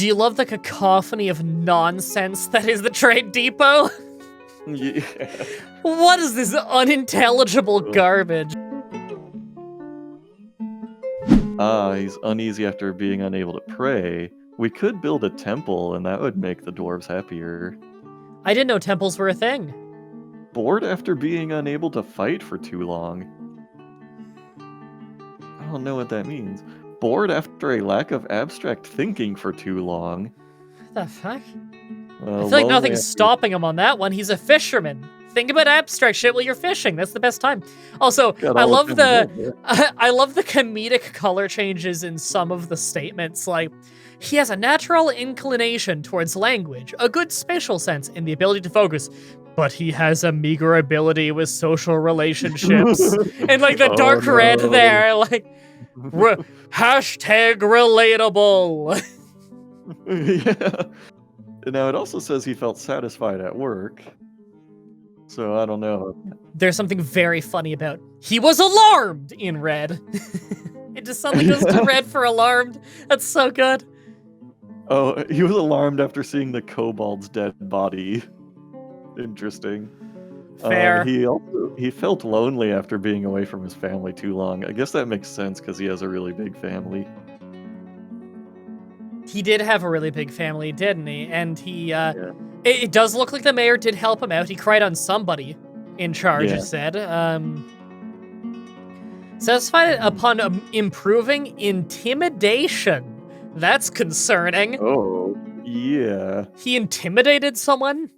Do you love the cacophony of nonsense that is the trade depot? Yeah. What is this unintelligible garbage? He's uneasy after being unable to pray. We could build a temple, and that would make the dwarves happier. I didn't know temples were a thing. Bored after being unable to fight for too long. I don't know what that means. Bored after a lack of abstract thinking for too long. What the fuck? I feel like nothing's stopping him on that one. He's a fisherman. Think about abstract shit while you're fishing. That's the best time. Also, I love I love the comedic color changes in some of the statements. Like, he has a natural inclination towards language, a good spatial sense, and the ability to focus. But he has a meager ability with social relationships. And like the dark red there, like, hashtag relatable. Yeah. Now, it also says he felt satisfied at work. So, I don't know. There's something very funny about he was alarmed in red. It just suddenly goes to red for alarmed. That's so good. Oh, he was alarmed after seeing the kobold's dead body. Interesting. Fair. He felt lonely after being away from his family too long. I guess that makes sense because he has a really big family. He did have a really big family, didn't he? And he, it does look like the mayor did help him out. He cried on somebody in charge, it said. Satisfied upon improving intimidation. That's concerning. Oh, yeah. He intimidated someone?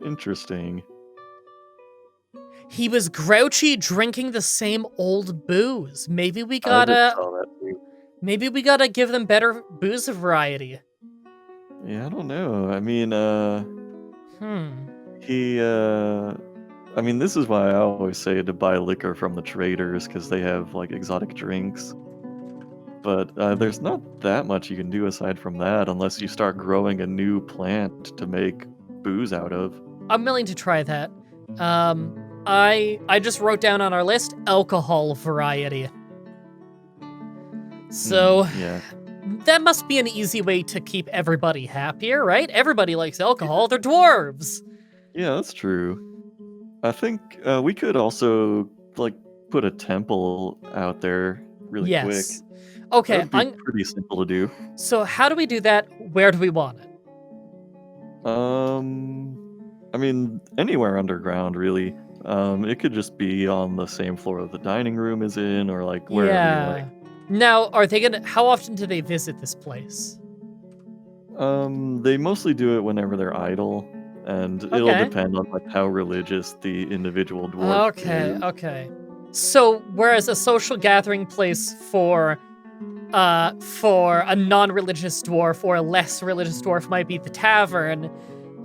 Interesting. He was grouchy drinking the same old booze. Maybe we gotta give them better booze variety. Yeah, I don't know. I mean, this is why I always say to buy liquor from the traders, because they have, like, exotic drinks. But there's not that much you can do aside from that, unless you start growing a new plant to make booze out of. I'm willing to try that. I just wrote down on our list, alcohol variety. So, that must be an easy way to keep everybody happier, right? Everybody likes alcohol, they're dwarves! Yeah, that's true. I think we could also, like, put a temple out there really quick. Okay, that'd be pretty simple to do. So how do we do that? Where do we want it? I mean, anywhere underground, really. It could just be on the same floor that the dining room is in, or, like, wherever you like. Now, how often do they visit this place? They mostly do it whenever they're idle, and it'll depend on, like, how religious the individual dwarf is. Okay. So, whereas a social gathering place for a non-religious dwarf or a less religious dwarf might be the tavern,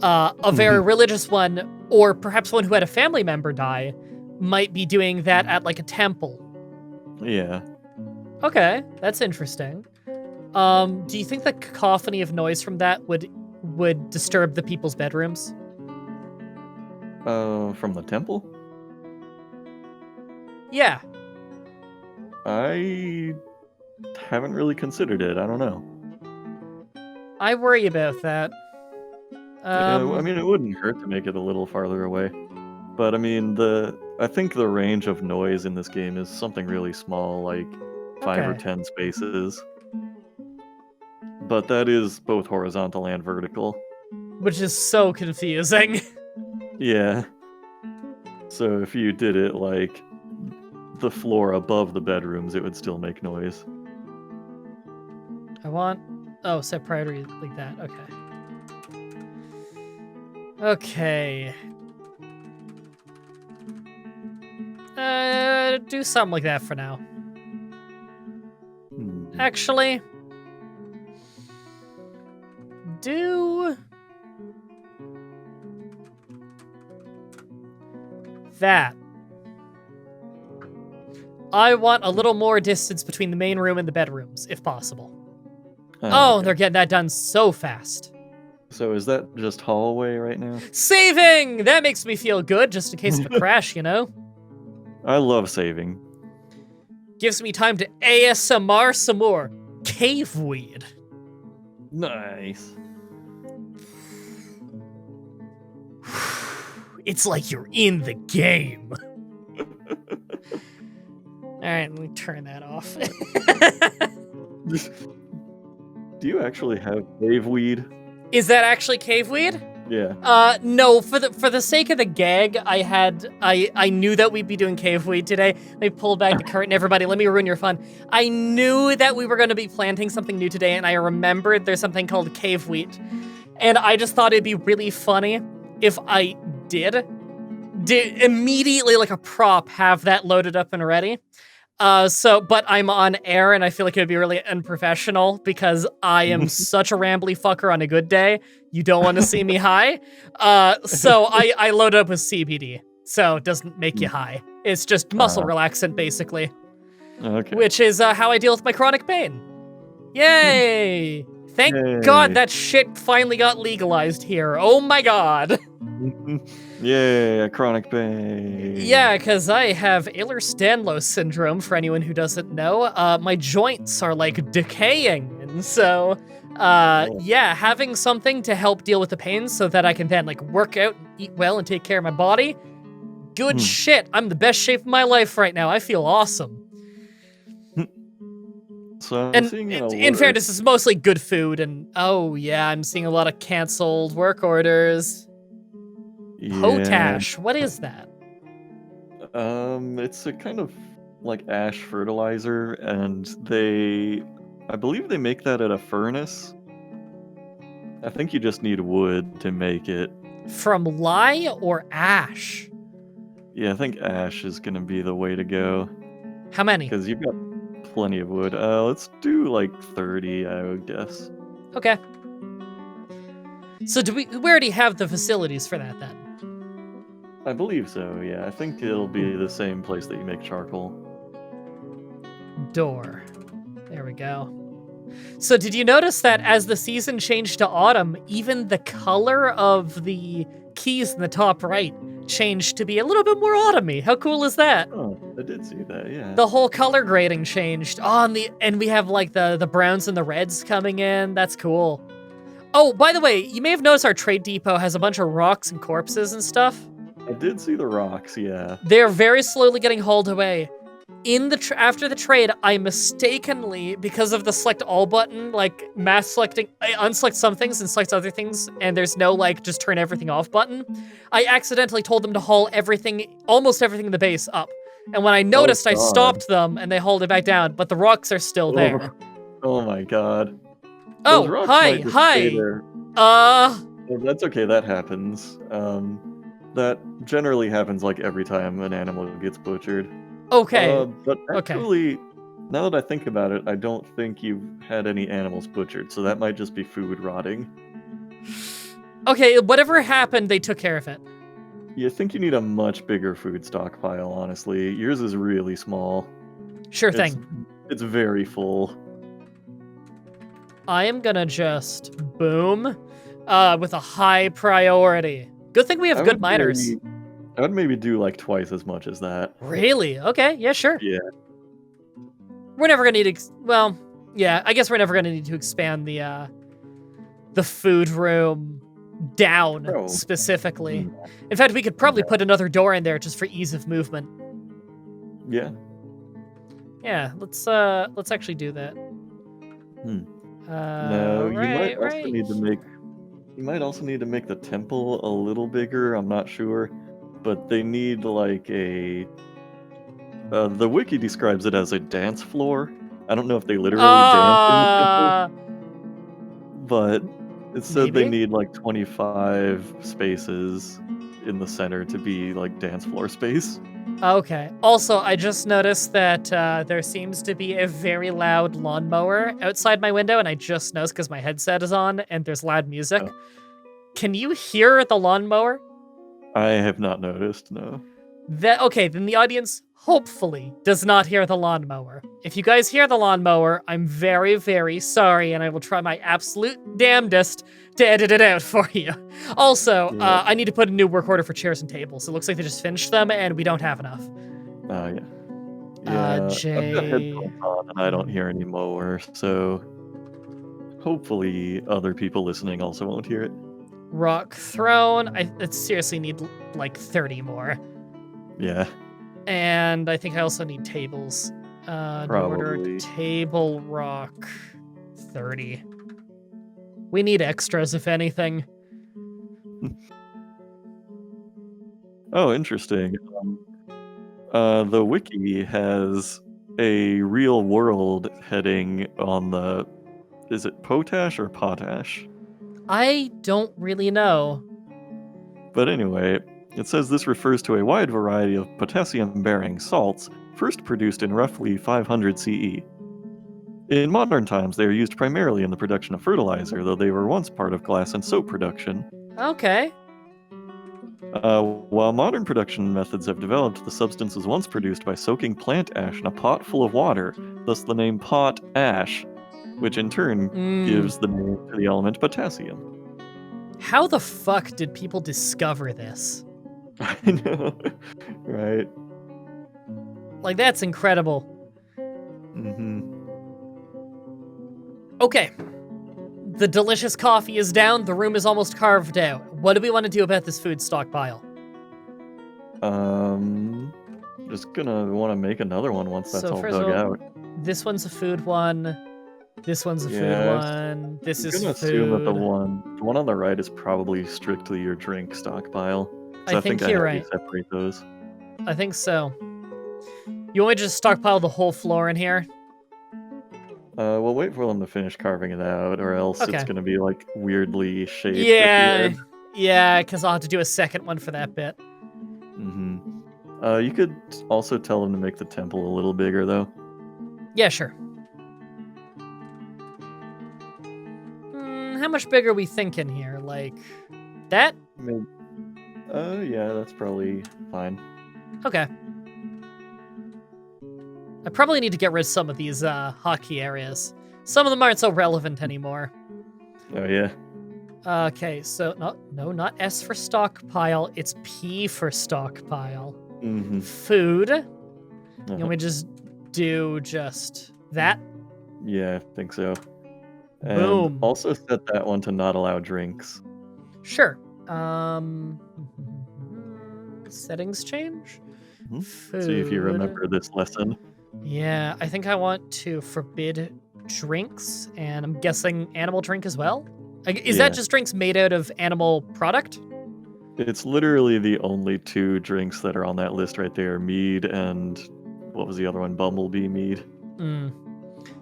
a very religious one, or perhaps one who had a family member die, might be doing that at, like, a temple. Yeah. Okay, that's interesting. Do you think the cacophony of noise from that would disturb the people's bedrooms? From the temple? Yeah. I haven't really considered it. I don't know. I worry about that. I mean, it wouldn't hurt to make it a little farther away. But I mean, I think the range of noise in this game is something really small, like 5 or 10 spaces. But that is both horizontal and vertical. Which is so confusing. Yeah. So if you did it like the floor above the bedrooms, it would still make noise. Set priority like that, okay. Do something like that for now. Actually, do that. I want a little more distance between the main room and the bedrooms, if possible. They're getting that done so fast. So is that just hallway right now? Saving! That makes me feel good, just in case of a crash, you know? I love saving. Gives me time to ASMR some more cave weed. Nice. It's like you're in the game. All right, let me turn that off. Do you actually have cave weed? Is that actually cave weed? Yeah. No, for the sake of the gag, I knew that we'd be doing cave weed today. Let me pull back the curtain, everybody. Let me ruin your fun. I knew that we were going to be planting something new today, and I remembered there's something called cave wheat. And I just thought it'd be really funny if I did immediately, like a prop, have that loaded up and ready. But I'm on air, and I feel like it would be really unprofessional because I am such a rambly fucker on a good day. You don't want to see me high. So I load up with CBD, so it doesn't make you high. It's just muscle relaxant, basically. Okay. Which is how I deal with my chronic pain. Yay! Thank God that shit finally got legalized here. Oh my God. Yeah, chronic pain. Yeah, because I have Ehlers-Danlos syndrome, for anyone who doesn't know. My joints are, like, decaying, and so, yeah, having something to help deal with the pain so that I can then, like, work out, eat well, and take care of my body, good shit. I'm the best shape of my life right now. I feel awesome. So And in fairness, it's mostly good food, and oh yeah, I'm seeing a lot of canceled work orders. Yeah. Potash, what is that? It's a kind of like ash fertilizer, and I believe they make that at a furnace. I think you just need wood to make it. From lye or ash? Yeah, I think ash is gonna be the way to go. How many? Because you've got plenty of wood. Let's do like 30, I would guess. Okay. So we already have the facilities for that then? I believe so, yeah. I think it'll be the same place that you make charcoal. Door. There we go. So did you notice that as the season changed to autumn, even the color of the keys in the top right changed to be a little bit more autumny? How cool is that? Oh, I did see that, yeah. The whole color grading changed. Oh, and we have like the browns and the reds coming in. That's cool. Oh, by the way, you may have noticed our trade depot has a bunch of rocks and corpses and stuff. I did see the rocks, yeah. They're very slowly getting hauled away. After the trade, I mistakenly, because of the select all button, like mass selecting, I unselect some things and select other things, and there's no like just turn everything off button. I accidentally told them to haul almost everything in the base up. And when I noticed, I stopped them and they hauled it back down, but the rocks are still there. Oh my God. Oh, hi. That's okay, that happens. That generally happens like every time an animal gets butchered. Okay. But actually, now that I think about it, I don't think you've had any animals butchered, so that might just be food rotting. Okay, whatever happened, they took care of it. You think you need a much bigger food stockpile, honestly. Yours is really small. Sure thing. It's very full. I am gonna just boom with a high priority. Good thing we have good miners. I would maybe do like twice as much as that. Really? Okay, yeah, sure. Yeah. We're never gonna need I guess we're never gonna need to expand the food room down specifically. In fact, we could probably put another door in there just for ease of movement. Yeah. Yeah, let's actually do that. No, you might also need to make the temple a little bigger. I'm not sure, but they need like the wiki describes it as a dance floor. I don't know if they literally dance in the temple, but it said they need like 25 spaces in the center to be like dance floor space. Okay. Also, I just noticed that there seems to be a very loud lawnmower outside my window, and I just noticed because my headset is on and there's loud music. Oh. Can you hear the lawnmower? I have not noticed, no. Okay, then the audience hopefully does not hear the lawnmower. If you guys hear the lawnmower, I'm very, very sorry, and I will try my absolute damnedest to edit it out for you. Also, I need to put a new work order for chairs and tables. It looks like they just finished them, and we don't have enough. Yeah. I've got headphones on, and I don't hear any mower, so hopefully other people listening also won't hear it. Rock throne. I seriously need like 30 more. Yeah. And I think I also need tables. Order table rock 30. We need extras, if anything. Oh, interesting. The wiki has a real world heading on the... Is it potash or potash? I don't really know. But anyway, it says this refers to a wide variety of potassium-bearing salts, first produced in roughly 500 CE. In modern times, they are used primarily in the production of fertilizer, though they were once part of glass and soap production. Okay. While modern production methods have developed, the substance was once produced by soaking plant ash in a pot full of water, thus the name pot ash, which in turn gives the name to the element potassium. How the fuck did people discover this? I know, right? Like, that's incredible. Mm-hmm. Okay. The delicious coffee is down. The room is almost carved out. What do we want to do about this food stockpile? Just gonna want to make another one once that's all dug out. This one's a food one. This one's a food one. This is food. I'm gonna assume that the one on the right is probably strictly your drink stockpile. I think you're right. Separate those. I think so. You want me to just stockpile the whole floor in here? We'll wait for them to finish carving it out, or else it's gonna be like weirdly shaped. Yeah, because I'll have to do a second one for that bit. Mm-hmm. You could also tell them to make the temple a little bigger, though. Yeah, sure. How much bigger are we thinking here? Like, that? Maybe. Yeah, that's probably fine. Okay. I probably need to get rid of some of these hotkey areas. Some of them aren't so relevant anymore. Oh, yeah. Okay, so no, not S for stockpile. It's P for stockpile. Mm-hmm. Food. You want me to just do just that? Yeah, I think so. And boom. Also set that one to not allow drinks. Sure. Settings change? Mm-hmm. See if you remember this lesson. Yeah, I think I want to forbid drinks, and I'm guessing animal drink as well? Is that just drinks made out of animal product? It's literally the only two drinks that are on that list right there. Mead and... what was the other one? Bumblebee mead.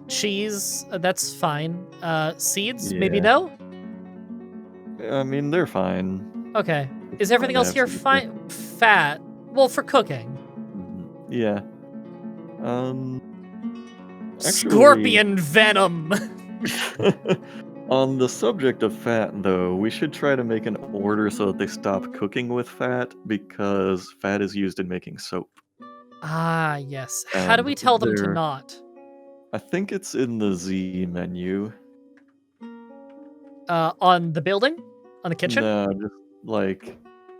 Cheese, that's fine. Seeds, maybe no? I mean, they're fine. Okay. Is everything else here fine? Fat. Well, for cooking. Yeah. Scorpion venom! On the subject of fat, though, we should try to make an order so that they stop cooking with fat, because fat is used in making soap. Ah, yes. How do we tell them to not? I think it's in the Z menu. On the building? On the kitchen? No, just like,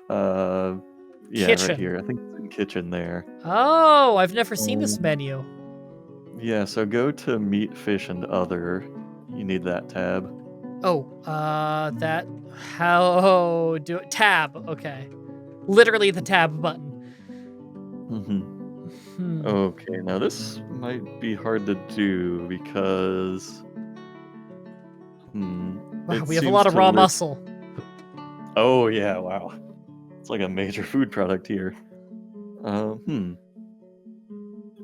yeah, kitchen. Right here. I think it's in kitchen there. Oh, I've never seen this menu. Yeah, so go to meat, fish, and other. You need that tab. Oh, that... how do it? Tab, okay. Literally the tab button. Okay, now this might be hard to do because... Wow, we have a lot of raw muscle. Oh, yeah, wow. It's like a major food product here.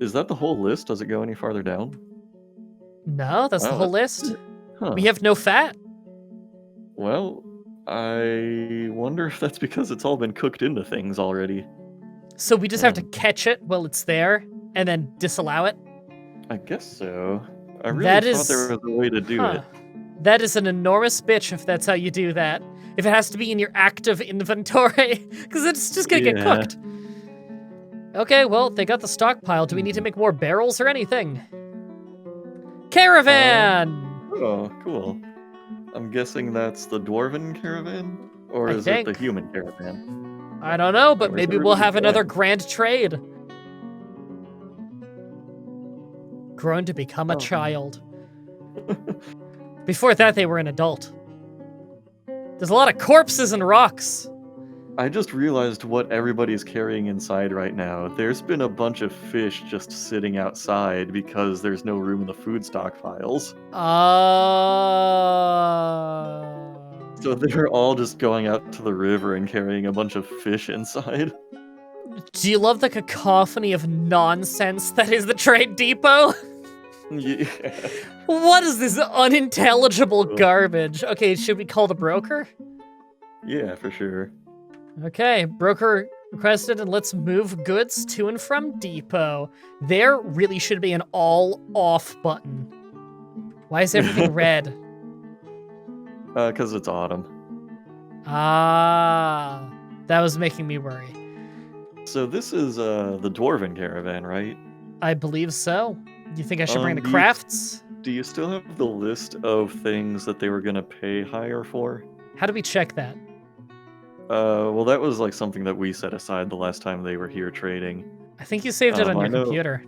Is that the whole list? Does it go any farther down? No, that's the whole list. Huh. We have no fat. Well, I wonder if that's because it's all been cooked into things already. So we just have to catch it while it's there and then disallow it? I guess so. I really thought there was a way to do it. That is an enormous bitch if that's how you do that. If it has to be in your active inventory, because it's just gonna get cooked. Okay, well, they got the stockpile. Do we need to make more barrels or anything? Caravan! Oh, cool. I'm guessing that's the dwarven caravan? Or is it the human caravan? I don't know, but maybe we'll have another grand trade. Grown to become a child. Before that, they were an adult. There's a lot of corpses and rocks. I just realized what everybody's carrying inside right now. There's been a bunch of fish just sitting outside because there's no room in the food stockpiles. So they're all just going out to the river and carrying a bunch of fish inside. Do you love the cacophony of nonsense that is the trade depot? Yeah. What is this unintelligible garbage? Okay, should we call the broker? Yeah, for sure. Okay, broker requested, and let's move goods to and from depot. There really should be an all-off button. Why is everything red? Because it's autumn. Ah, that was making me worry. So this is the Dwarven caravan, right? I believe so. Do you think I should bring the crafts? Do you still have the list of things that they were going to pay higher for? How do we check that? Well, that was like something that we set aside the last time they were here trading. I think you saved it on your computer.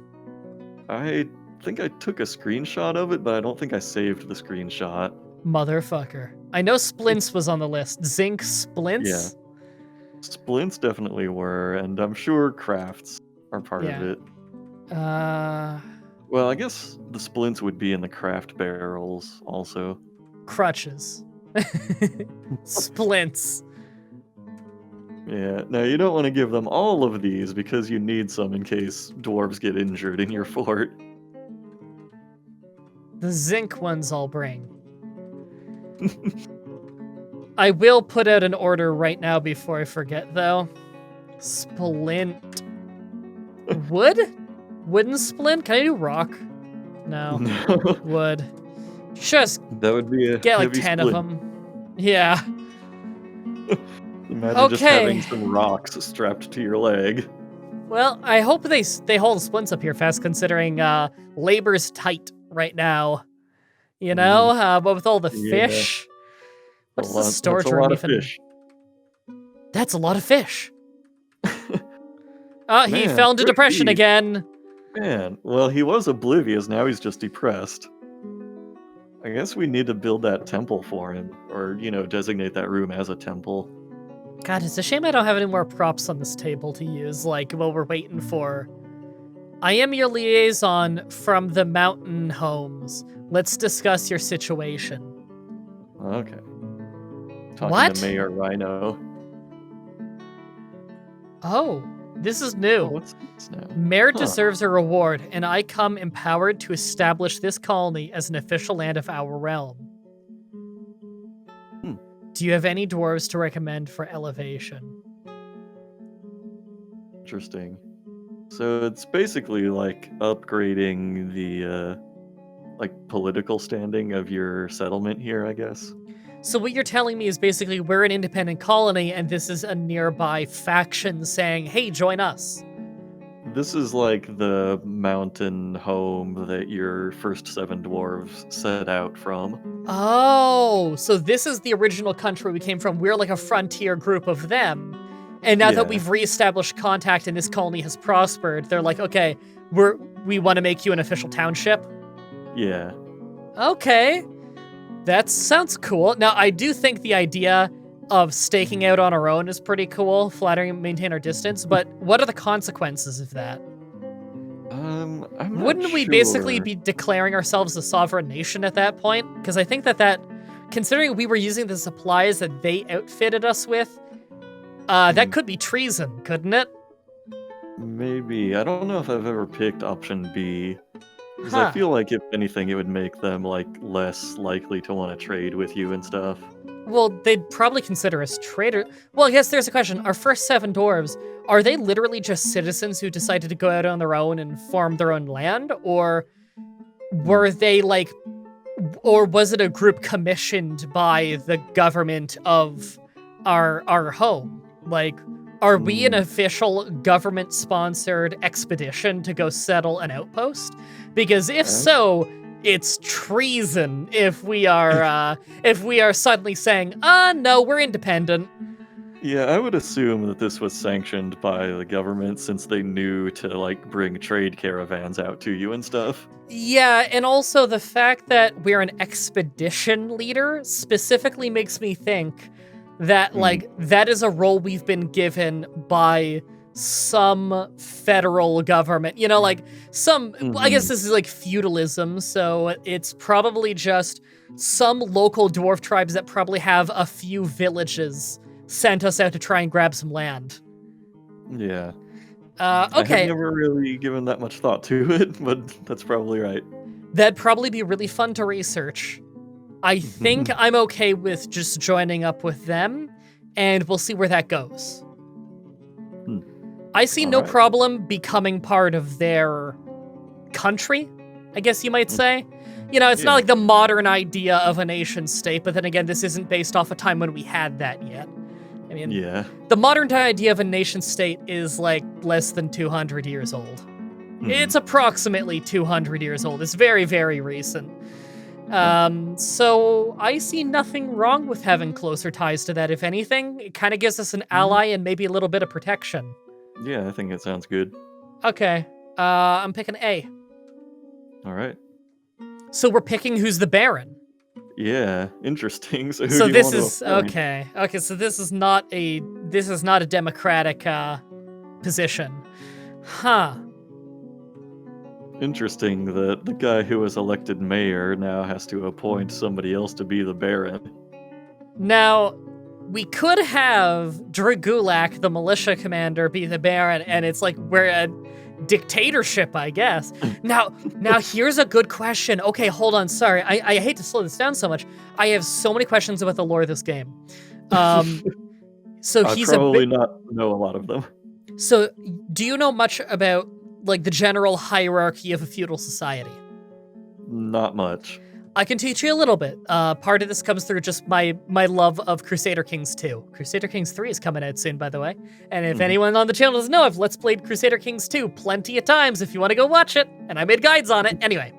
I think I took a screenshot of it, but I don't think I saved the screenshot. Motherfucker. I know splints was on the list. Zinc splints? Yeah. Splints definitely were, and I'm sure crafts are part of it. Well, I guess the splints would be in the craft barrels also. Crutches. Splints. Yeah, no, you don't want to give them all of these because you need some in case dwarves get injured in your fort. The zinc ones I'll bring. I will put out an order right now before I forget, though. Splint. Wood? Wooden splint? Can I do rock? No. Wood. Just that would be a get like heavy 10 splint. of them. Yeah. Imagine just having some rocks strapped to your leg. Well, I hope they hold splints up here fast, considering labor's tight right now. You know, but with all the fish. What's the storage room even? Fish. That's a lot of fish. He fell into depression again. Man, well, he was oblivious. Now he's just depressed. I guess we need to build that temple for him, or, designate that room as a temple. God, it's a shame I don't have any more props on this table to use, like, while we're waiting for... I am your liaison from the mountain homes. Let's discuss your situation. Okay. Talking to Mayor Rhino. Oh, this is new. Oh, what's this now? Mayor deserves a reward, and I come empowered to establish this colony as an official land of our realm. Do you have any dwarves to recommend for elevation? Interesting. So it's basically like upgrading the political standing of your settlement here, I guess. So what you're telling me is basically we're an independent colony and this is a nearby faction saying, hey, join us. This is like the mountain home that your first 7 dwarves set out from. Oh, so this is the original country we came from. We're like a frontier group of them. And now that we've reestablished contact and this colony has prospered, they're like, okay, we want to make you an official township. Yeah. Okay. That sounds cool. Now, I do think the idea of staking out on our own is pretty cool, flattering and maintain our distance, but what are the consequences of that? Wouldn't we basically be declaring ourselves a sovereign nation at that point? Because I think that, considering we were using the supplies that they outfitted us with, that could be treason, couldn't it? Maybe. I don't know if I've ever picked option B. Because I feel like, if anything, it would make them, less likely to want to trade with you and stuff. Well, they'd probably consider us traitors. Well, I guess there's a question. Our first 7 dwarves, are they literally just citizens who decided to go out on their own and farm their own land? Or were they, or was it a group commissioned by the government of our home? Are we an official government-sponsored expedition to go settle an outpost? Because if so, it's treason if we are suddenly saying, no, we're independent. Yeah, I would assume that this was sanctioned by the government since they knew to like bring trade caravans out to you and stuff. Yeah, and also the fact that we're an expedition leader specifically makes me think that, like, that is a role we've been given by some federal government. You know, like, I guess this is like feudalism, so it's probably just some local dwarf tribes that probably have a few villages sent us out to try and grab some land. Yeah. Okay. I have never really given that much thought to it, but that's probably right. That'd probably be really fun to research. I think I'm okay with just joining up with them, and we'll see where that goes. I see no problem becoming part of their country, I guess you might say. You know, it's not like the modern idea of a nation state, but then again, this isn't based off a time when we had that yet. I mean, the modern idea of a nation state is like less than 200 years old. It's approximately 200 years old. It's very, very recent. So I see nothing wrong with having closer ties to that. If anything, it kind of gives us an ally and maybe a little bit of protection. Yeah, I think it sounds good. Okay, I'm picking A. All right. So we're picking who's the Baron. Yeah, interesting. So So this is okay. Okay, so this is not a democratic position. Huh. Interesting that the guy who was elected mayor now has to appoint somebody else to be the Baron. Now, we could have Dragulak, the militia commander, be the Baron, and it's like we're a dictatorship, I guess. Now here's a good question. Okay, hold on. Sorry, I hate to slow this down so much. I have so many questions about the lore of this game. So I probably not know a lot of them. So, do you know much about like the general hierarchy of a feudal society? Not much. I can teach you a little bit. Part of this comes through just my love of Crusader Kings 2. Crusader Kings 3 is coming out soon, by the way. And if anyone on the channel doesn't know, I've Let's Played Crusader Kings 2 plenty of times if you want to go watch it. And I made guides on it. Anyway,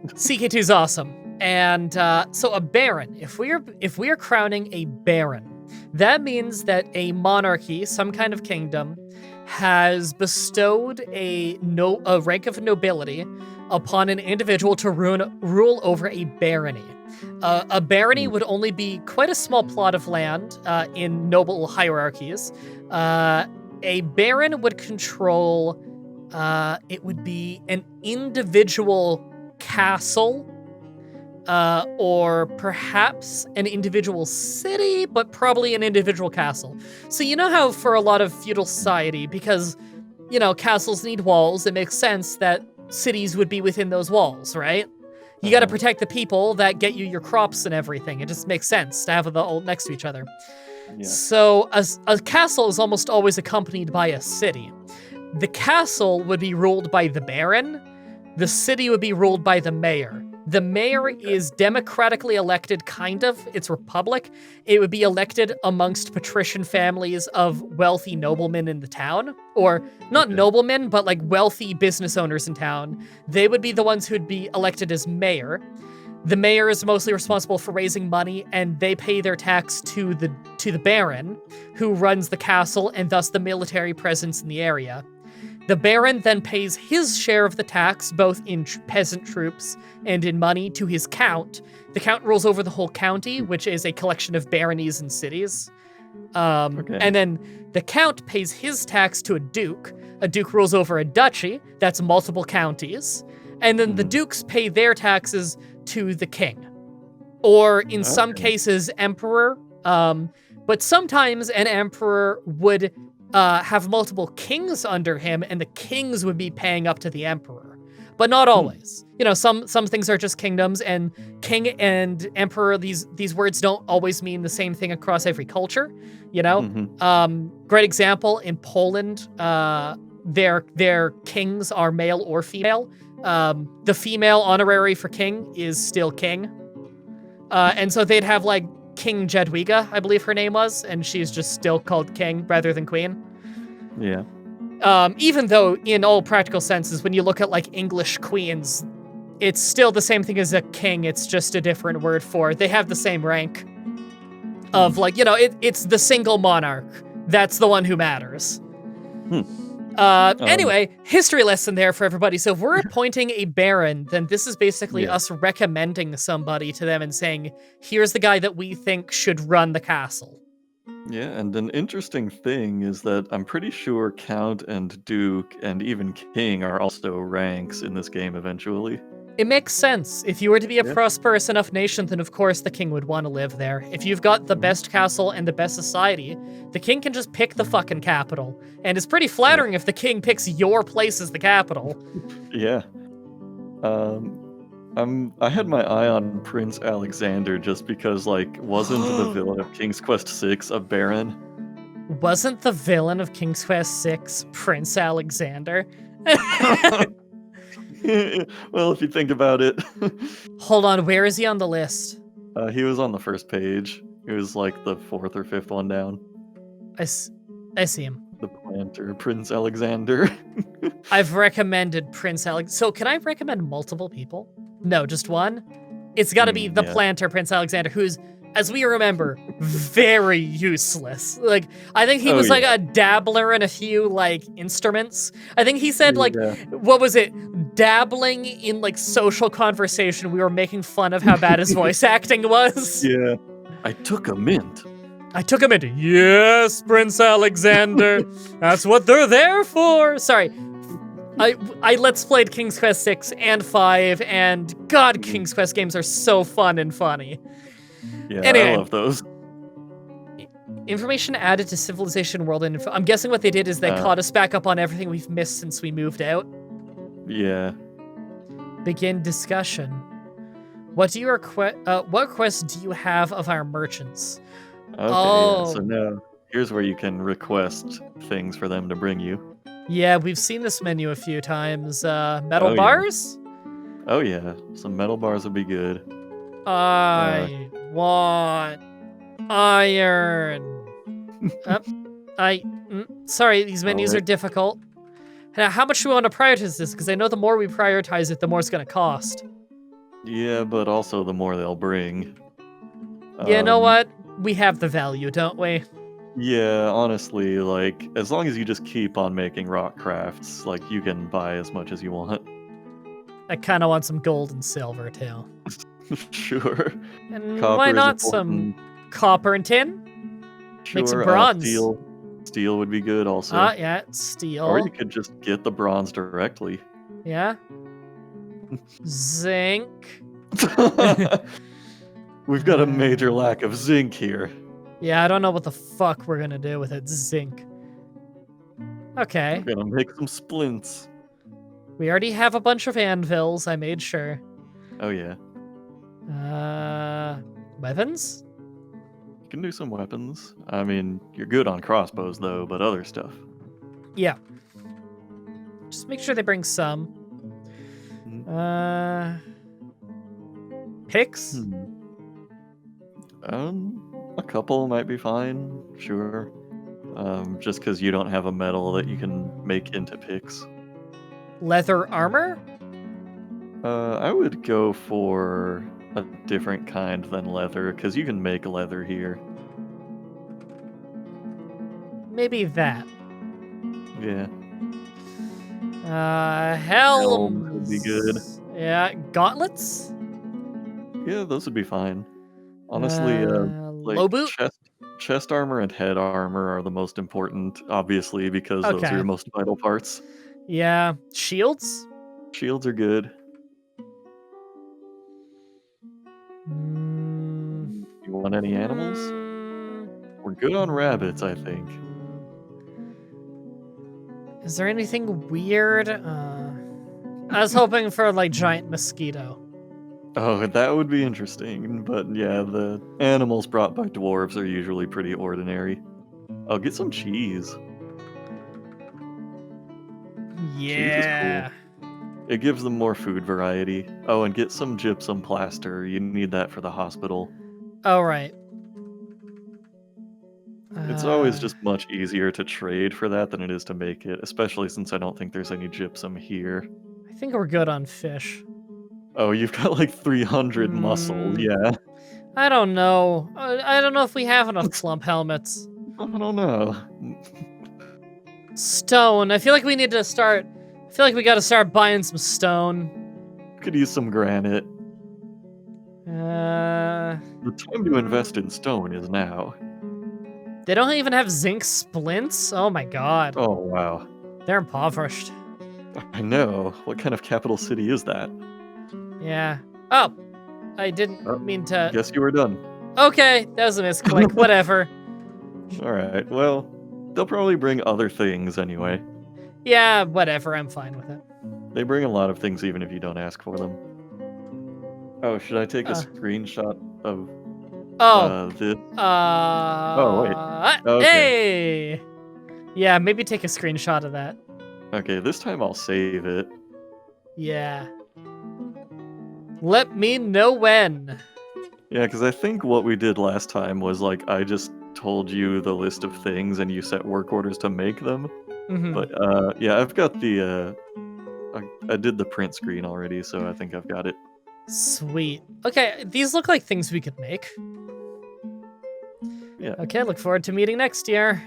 CK2 is awesome. And so a baron, if we are crowning a baron, that means that a monarchy, some kind of kingdom, has bestowed a rank of nobility upon an individual to rule over a barony. A barony would only be quite a small plot of land in noble hierarchies. A baron would control, it would be an individual castle, or perhaps an individual city, but probably an individual castle. So you know how for a lot of feudal society, because, you know, castles need walls, it makes sense that cities would be within those walls, right? You got to protect the people that get you your crops and everything. It just makes sense to have them all next to each other. Yeah. So a castle is almost always accompanied by a city. The castle would be ruled by the baron. The city would be ruled by the mayor. The mayor is democratically elected, kind of. It's republic. It would be elected amongst patrician families of wealthy noblemen in the town. Or not noblemen, but like wealthy business owners in town. They would be the ones who'd be elected as mayor. The mayor is mostly responsible for raising money, and they pay their tax to the baron, who runs the castle and thus the military presence in the area. The baron then pays his share of the tax, both in peasant troops and in money, to his count. The count rules over the whole county, which is a collection of baronies and cities. And then the count pays his tax to a duke. A duke rules over a duchy, that's multiple counties. And then the dukes pay their taxes to the king. Or in some cases, emperor. But sometimes an emperor would have multiple kings under him, and the kings would be paying up to the emperor, but not always. You know, some things are just kingdoms, and king and emperor, these words don't always mean the same thing across every culture. You know, great example in Poland, their kings are male or female. The female honorary for king is still king, and so they'd have like King Jadwiga, I believe her name was, and she's just still called king rather than queen. Yeah. Even though, in all practical senses, when you look at like English queens, it's still the same thing as a king. It's just a different word for it. They have the same rank. of like, it's the single monarch. That's the one who matters. Anyway, history lesson there for everybody. So if we're appointing a baron, then this is basically us recommending somebody to them and saying, here's the guy that we think should run the castle. Yeah, and an interesting thing is that I'm pretty sure Count and Duke and even King are also ranks in this game eventually. It makes sense. If you were to be a prosperous enough nation, then of course the king would want to live there. If you've got the best castle and the best society, the king can just pick the fucking capital. And it's pretty flattering if the king picks your place as the capital. Yeah. I had my eye on Prince Alexander just because, like, wasn't the villain of King's Quest VI a baron? Wasn't the villain of King's Quest VI Prince Alexander? Well, if you think about it. Hold on, where is he on the list? He was on the first page. He was like the fourth or fifth one down. I see him. The planter, Prince Alexander. I've recommended Prince Alex. So can I recommend multiple people? No, just one? It's got to be the planter, Prince Alexander, who's, as we remember, very useless. Like, I think he was like a dabbler in a few, like, instruments. I think he said, like, what was it? Dabbling in, like, social conversation. We were making fun of how bad his voice acting was. Yeah. I took a mint. Yes, Prince Alexander. That's what they're there for. Sorry. I Let's Played King's Quest 6 and 5, and God, King's Quest games are so fun and funny. Yeah, anyway, I love those. Information added to Civilization World Info. I'm guessing what they did is they caught us back up on everything we've missed since we moved out. Yeah. Begin discussion. What quests do you have of our merchants? Okay, so now here's where you can request things for them to bring you. Yeah, we've seen this menu a few times. Metal bars? Oh yeah, some metal bars would be good. I want iron. Sorry, these menus are difficult. Now, how much do we want to prioritize this? Because I know the more we prioritize it, the more it's going to cost. Yeah, but also the more they'll bring. You know what? We have the value, don't we? Yeah, honestly, like, as long as you just keep on making rock crafts, like, you can buy as much as you want. I kind of want some gold and silver, too. Sure. And Copper why not is important. some copper and tin? Sure, Make some bronze. Steel would be good, also. Yeah, steel. Or you could just get the bronze directly. Yeah. Zinc. We've got a major lack of zinc here. Yeah, I don't know what the fuck we're gonna do with it. Zinc. Okay. We're gonna make some splints. We already have a bunch of anvils, I made sure. Oh yeah. Weapons? You can do some weapons. I mean, you're good on crossbows though, but other stuff. Yeah. Just make sure they bring some. Picks? A couple might be fine, sure. Just because you don't have a metal that you can make into picks. Leather armor? I would go for a different kind than leather, because you can make leather here. Maybe that. Yeah. Helms would be good. Yeah, gauntlets? Yeah, those would be fine. Honestly, low boot? Chest armor and head armor are the most important, obviously, because those are your most vital parts. Yeah. Shields? Shields are good. You want any animals? We're good on rabbits, I think. Is there anything weird? I was hoping for, like, giant mosquito. Oh, that would be interesting, but yeah, the animals brought by dwarves are usually pretty ordinary. Oh, get some cheese. Yeah. Cheese is cool. It gives them more food variety. Oh, and get some gypsum plaster. You need that for the hospital. Oh, right. It's always just much easier to trade for that than it is to make it, especially since I don't think there's any gypsum here. I think we're good on fish. Oh, you've got like 300 muscle, yeah. I don't know. I don't know if we have enough plump helmets. I don't know. Stone. I feel like we need to start. I feel like we gotta start buying some stone. Could use some granite. The time to invest in stone is now. They don't even have zinc splints? Oh my god. Oh, wow. They're impoverished. I know. What kind of capital city is that? Yeah. Oh. I didn't mean to... Guess you were done. Okay, that was a misclick. Whatever. Alright, well, they'll probably bring other things anyway. Yeah, whatever. I'm fine with it. They bring a lot of things even if you don't ask for them. Oh, should I take a screenshot of this? Oh, wait. Okay. Hey! Yeah, maybe take a screenshot of that. Okay, this time I'll save it. Yeah. Let me know when. Yeah, because I think what we did last time was, like, I just told you the list of things and you set work orders to make them. Mm-hmm. But, yeah, I've got the, I did the print screen already, so I think I've got it. Sweet. Okay, these look like things we could make. Yeah. Okay, look forward to meeting next year.